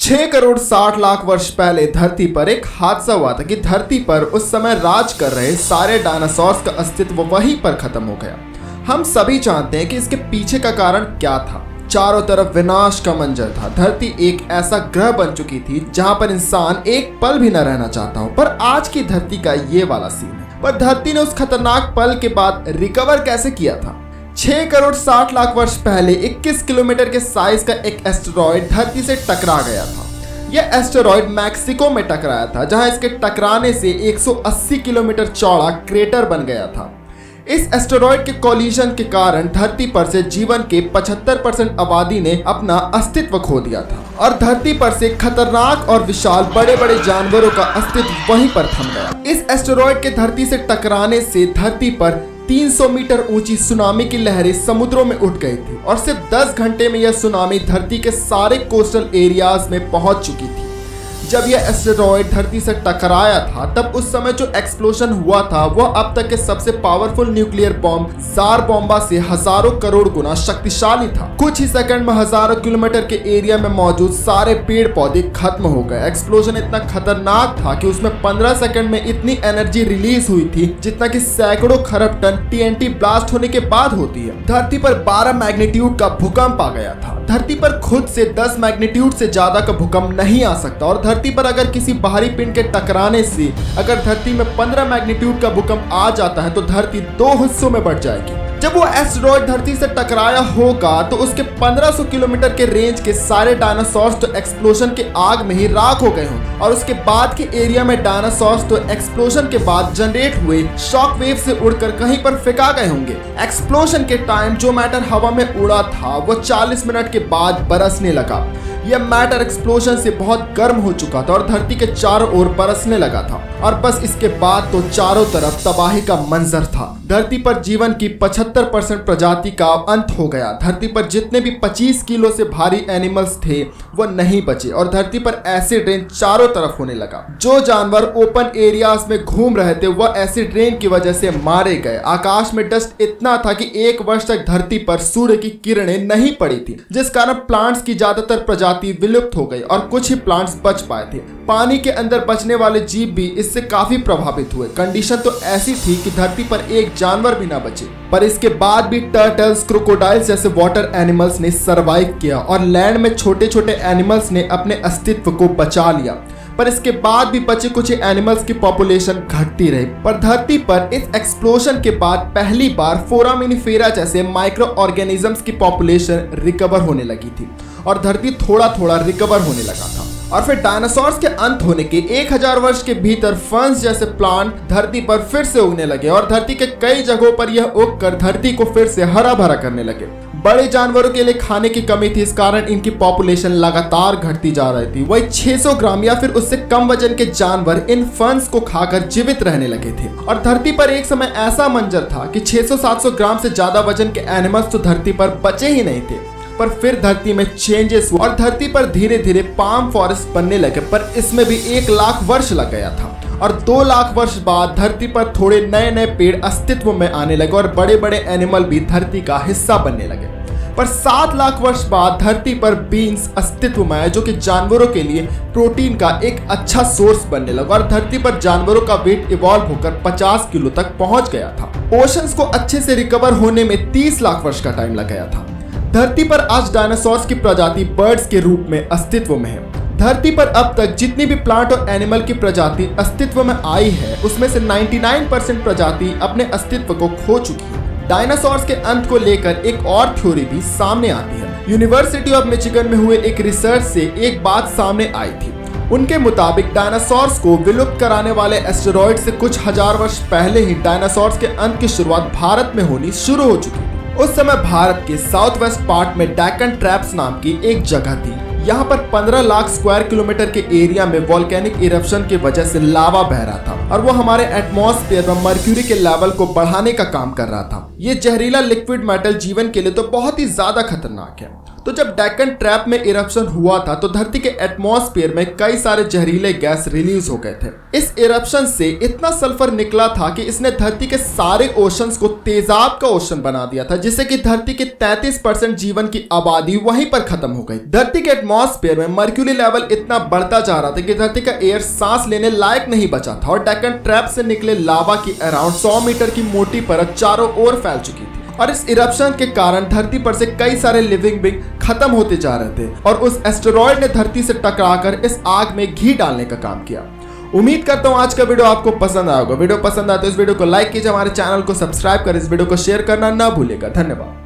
6 करोड़ 60 लाख वर्ष पहले धरती पर एक हादसा हुआ था कि धरती पर उस समय राज कर रहे सारे डायनासोर्स का अस्तित्व वहीं पर खत्म हो गया। हम सभी जानते हैं कि इसके पीछे का कारण क्या था। चारों तरफ विनाश का मंजर था। धरती एक ऐसा ग्रह बन चुकी थी जहां पर इंसान एक पल भी न रहना चाहता हो। पर आज की धरती का ये वाला सीन है। पर धरती ने उस खतरनाक पल के बाद रिकवर कैसे किया था? 6 करोड़ 60 लाख वर्ष पहले 21 किलोमीटर के साइज का एक एस्टेरॉयड धरती से टकरा गया था। यह एस्टेरॉयड मैक्सिको में टकराया था, जहां इसके टकराने से 180 किलोमीटर चौड़ा क्रेटर बन गया था। इस एस्टेरॉयड के कोलिजन के कारण धरती पर से जीवन के 75% आबादी ने अपना अस्तित्व खो दिया था और धरती पर से खतरनाक और विशाल बड़े बड़े जानवरों का अस्तित्व वहीं पर थम गया। इस एस्टेरॉयड के धरती से टकराने से धरती पर 300 मीटर ऊंची सुनामी की लहरें समुद्रों में उठ गई थी और सिर्फ 10 घंटे में यह सुनामी धरती के सारे कोस्टल एरियाज में पहुंच चुकी थी। जब यह एस्टेरॉयड धरती से टकराया था तब उस समय जो एक्सप्लोजन हुआ था वह अब तक के सबसे पावरफुल न्यूक्लियर बॉम्ब जार बोम्बा से हजारों करोड़ गुना शक्तिशाली था। कुछ ही सेकंड में हजारों किलोमीटर के एरिया में मौजूद सारे पेड़ पौधे खत्म हो गए। एक्सप्लोजन इतना खतरनाक था कि उसमें 15 सेकंड में इतनी एनर्जी रिलीज हुई थी जितना कि सैकड़ों खरब टन TNT ब्लास्ट होने के बाद होती है। धरती पर 12 मैग्नीट्यूड का भूकंप आ गया था। धरती पर खुद से 10 मैग्नीट्यूड से ज्यादा का भूकंप नहीं आ सकता और धरती पर अगर किसी बाहरी पिंड के टकराने से अगर धरती में 15 मैग्नीट्यूड का भूकंप आ जाता है तो धरती 2 हिस्सों में बढ़ जाएगी। जब वो एस्टेरॉयड धरती से टकराया होगा तो उसके 1500 किलोमीटर के रेंज के सारे डायनासोर्स तो एक्सप्लोजन के आग में ही राख हो गए हों और उसके बाद के एरिया में डायनासोर्स तो एक्सप्लोजन के बाद जनरेट हुए शॉक वेव से उड़कर कहीं पर फेंका गए होंगे। एक्सप्लोजन के टाइम जो मैटर हवा में उड़ा था वो 40 मिनट के बाद बरसने लगा। यह मैटर एक्सप्लोजन से बहुत गर्म हो चुका था और धरती के चारों ओर बरसने लगा था और बस इसके बाद तो चारों तरफ तबाही का मंजर था। धरती पर जीवन की 75% प्रजाति का अंत हो गया। धरती पर जितने भी 25 किलो से भारी एनिमल्स थे वो नहीं बचे और धरती पर एसिड रेन चारों तरफ होने लगा। जो जानवर ओपन एरियाज में घूम रहे थे वह एसिड रेन की वजह से मारे गए। आकाश में डस्ट इतना था कि 1 वर्ष तक धरती पर सूर्य की किरणें नहीं पड़ी थी, जिस कारण प्लांट्स की ज्यादातर प्रजाति विलुप्त हो गई और कुछ ही प्लांट्स बच पाए थे। पानी के अंदर बचने वाले जीव भी इससे काफी प्रभावित हुए। कंडीशन तो ऐसी थी कि धरती पर एक जानवर भी ना बचे। पर इसके बाद भी टर्टल्स, क्रोकोडाइल्स जैसे वाटर एनिमल्स ने सरवाइव किया और लैंड में छोटे छोटे एनिमल्स ने अपने अस्तित्व को बचा लिया। पर इसके बाद भी बचे कुछ एनिमल्स की पॉपुलेशन घटती रही। पर धरती पर इस एक्सप्लोजन के बाद पहली बार फोरामिनिफेरा जैसे माइक्रो ऑर्गेनिजम्स की पॉपुलेशन रिकवर होने लगी थी और धरती थोड़ा थोड़ा रिकवर होने लगा था। और फिर डायनासोर्स के अंत होने के 1000 वर्ष के भीतर फर्न्स जैसे प्लांट धरती पर फिर से उगने लगे और धरती के कई जगहों पर यह उगकर धरती को फिर से हरा भरा करने लगे। बड़े जानवरों के लिए खाने की कमी थी, इस कारण इनकी पॉपुलेशन लगातार घटती जा रही थी। वही 600 ग्राम या फिर उससे कम वजन के जानवर इन फर्न्स को खाकर जीवित रहने लगे थे और धरती पर एक समय ऐसा मंजर था कि 600-700 ग्राम से ज्यादा वजन के एनिमल्स तो धरती पर बचे ही नहीं थे। पर फिर धरती में चेंजेस हुआ और धरती पर धीरे धीरे पाम फॉरेस्ट बनने लगे, पर इसमें भी 1 लाख वर्ष लग गया था और 2 लाख वर्ष बाद धरती पर थोड़े नए नए पेड़ अस्तित्व में आने लगे और बड़े बड़े एनिमल भी धरती का हिस्सा बनने लगे। पर 7 लाख वर्ष बाद धरती पर बीन्स अस्तित्व में आए जो कि जानवरों के लिए प्रोटीन का एक अच्छा सोर्स बनने लगा और धरती पर जानवरों का वेट इवॉल्व होकर 50 किलो तक पहुंच गया था। ओशंस को अच्छे से रिकवर होने में 30 लाख वर्ष का टाइम लग गया था। धरती पर आज डायनासोर्स की प्रजाति बर्ड्स के रूप में अस्तित्व में है। धरती पर अब तक जितनी भी प्लांट और एनिमल की प्रजाति अस्तित्व में आई है उसमें से 99% प्रजाति अपने अस्तित्व को खो चुकी है। डायनासोर्स के अंत को लेकर एक और थ्योरी भी सामने आती है। यूनिवर्सिटी ऑफ मिशिगन में हुए एक रिसर्च से एक बात सामने आई थी। उनके मुताबिक डायनासोर्स को विलुप्त कराने वाले एस्टेरॉयड से कुछ हजार वर्ष पहले ही डायनासोर्स के अंत की शुरुआत भारत में होनी शुरू हो चुकी थी। उस समय भारत के साउथ वेस्ट पार्ट में डेक्कन ट्रैप्स नाम की एक जगह थी। यहाँ पर 15 लाख स्क्वायर किलोमीटर के एरिया में वोल्केनिक इरप्शन की वजह से लावा बह रहा था और वो हमारे एटमॉस्फेयर में मर्क्यूरी के लेवल को बढ़ाने का काम कर रहा था। ये जहरीला लिक्विड मेटल जीवन के लिए तो बहुत ही ज्यादा खतरनाक है। तो जब डेक्कन ट्रैप में इरप्शन हुआ था तो धरती के एटमॉस्फेयर में कई सारे जहरीले गैस रिलीज हो गए थे। इस इरप्शन से इतना सल्फर निकला था कि इसने धरती के सारे ओशंस को तेजाब का ओशन बना दिया था, जिससे कि धरती के 33% जीवन की आबादी वहीं पर खत्म हो गई। धरती के एटमॉस्फेयर में मर्क्यूरी लेवल इतना बढ़ता जा रहा था कि धरती का एयर सांस लेने लायक नहीं बचा था और डेक्कन ट्रैप से निकले लावा की अराउंड 100 मीटर की मोटी परत चारों ओर फैल चुकी थी और इस इरप्शन के कारण धरती पर से कई सारे लिविंग बींग खत्म होते जा रहे थे और उस एस्टेरॉयड ने धरती से टकराकर इस आग में घी डालने का काम किया। उम्मीद करता हूं आज का वीडियो आपको पसंद आया होगा। वीडियो पसंद आया तो इस वीडियो को लाइक कीजिए, हमारे चैनल को सब्सक्राइब कर इस वीडियो को शेयर करना ना भूलिएगा। धन्यवाद।